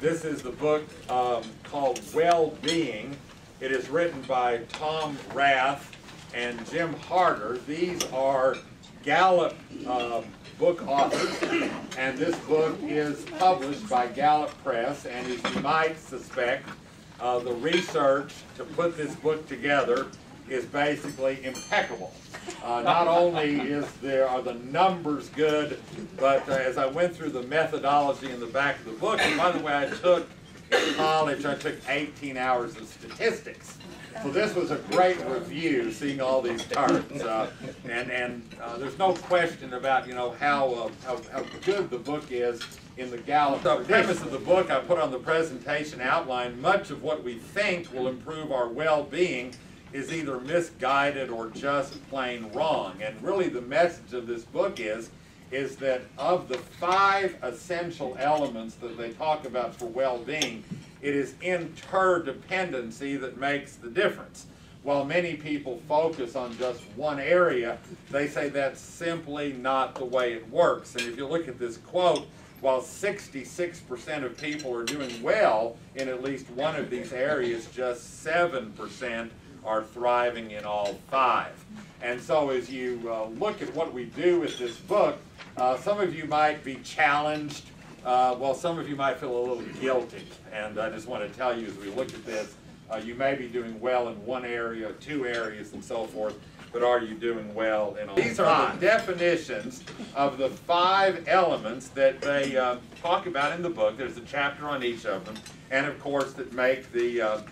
This is the book called Well-Being. It is written by Tom Rath and Jim Harder. These are Gallup book authors, and this book is published by Gallup Press, and as you might suspect, the research to put this book together is basically impeccable. Not only are the numbers good, but as I went through the methodology in the back of the book, and by the way, in college I took 18 hours of statistics. So this was a great review, seeing all these charts, and there's no question about how good the book is in the Gallup. The premise of the book I put on the presentation outline. Much of what we think will improve our well-being is either misguided or just plain wrong. And really the message of this book is that of the 5 essential elements that they talk about for well-being, it is interdependency that makes the difference. While many people focus on just one area, they say that's simply not the way it works. And if you look at this quote, while 66% of people are doing well in at least one of these areas, just 7% are thriving in all 5. And so as you look at what we do with this book, some of you might be challenged, while some of you might feel a little guilty. And I just want to tell you, as we look at this, you may be doing well in one area, 2 areas, and so forth, but are you doing well in all 5? These are the definitions of the 5 elements that they talk about in the book. There's a chapter on each of them, and of course that make the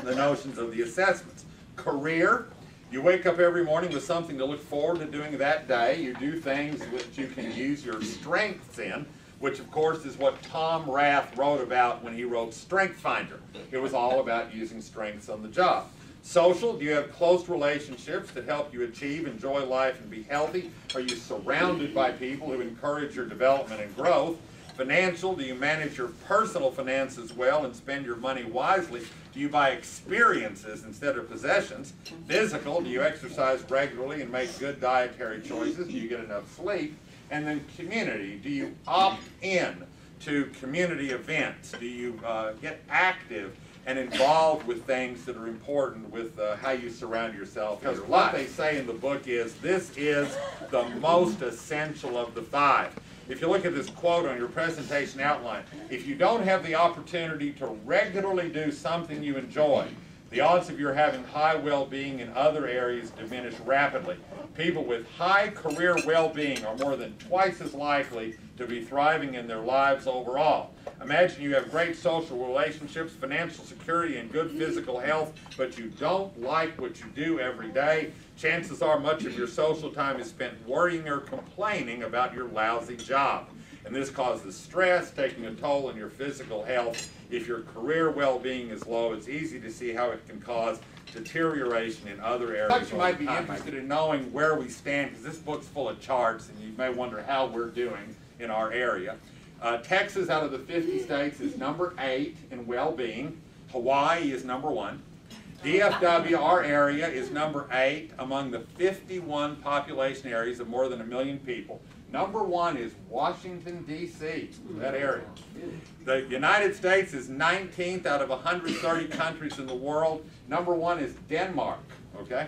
notions of the assessments. Career, you wake up every morning with something to look forward to doing that day. You do things that you can use your strengths in, which of course is what Tom Rath wrote about when he wrote Strength Finder. It was all about using strengths on the job. Social, do you have close relationships that help you achieve, enjoy life, and be healthy? Are you surrounded by people who encourage your development and growth? Financial, do you manage your personal finances well and spend your money wisely? Do you buy experiences instead of possessions? Physical, do you exercise regularly and make good dietary choices? Do you get enough sleep? And then community, do you opt in to community events? Do you get active and involved with things that are important with how you surround yourself? Because what they say in the book is, this is the most essential of the 5. If you look at this quote on your presentation outline, if you don't have the opportunity to regularly do something you enjoy, the odds of your having high well-being in other areas diminish rapidly. People with high career well-being are more than twice as likely to be thriving in their lives overall. Imagine you have great social relationships, financial security, and good physical health, but you don't like what you do every day. Chances are much of your social time is spent worrying or complaining about your lousy job. And this causes stress, taking a toll on your physical health. If your career well-being is low, it's easy to see how it can cause deterioration in other areas. You might be interested in knowing where we stand, because this book's full of charts, and you may wonder how we're doing in our area. Texas, out of the 50 states, is number 8 in well-being. Hawaii is number 1. DFW, our area, is number 8 among the 51 population areas of more than 1 million people. Number 1 is Washington, D.C., that area. The United States is 19th out of 130 countries in the world. Number 1 is Denmark, okay?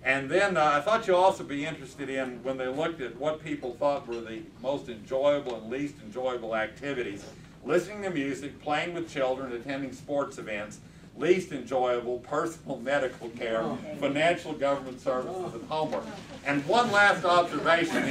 And then I thought you'll also be interested in, when they looked at what people thought were the most enjoyable and least enjoyable activities, listening to music, playing with children, attending sports events, least enjoyable, personal medical care, financial government services, and homework. And one last observation,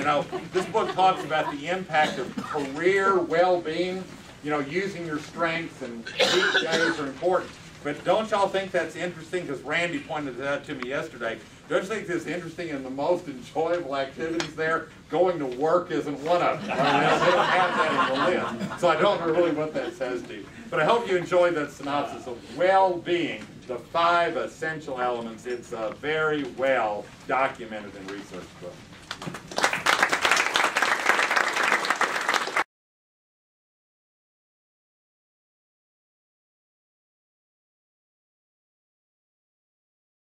this book talks about the impact of career well-being, using your strengths, and each days are important. But don't y'all think that's interesting? Because Randy pointed that out to me yesterday. Don't you think this is interesting, in the most enjoyable activities there, going to work isn't one of them. They don't have that in the list. So I don't know really what that says to you. But I hope you enjoyed that synopsis of well-being, the 5 essential elements. It's a very well documented and researched book.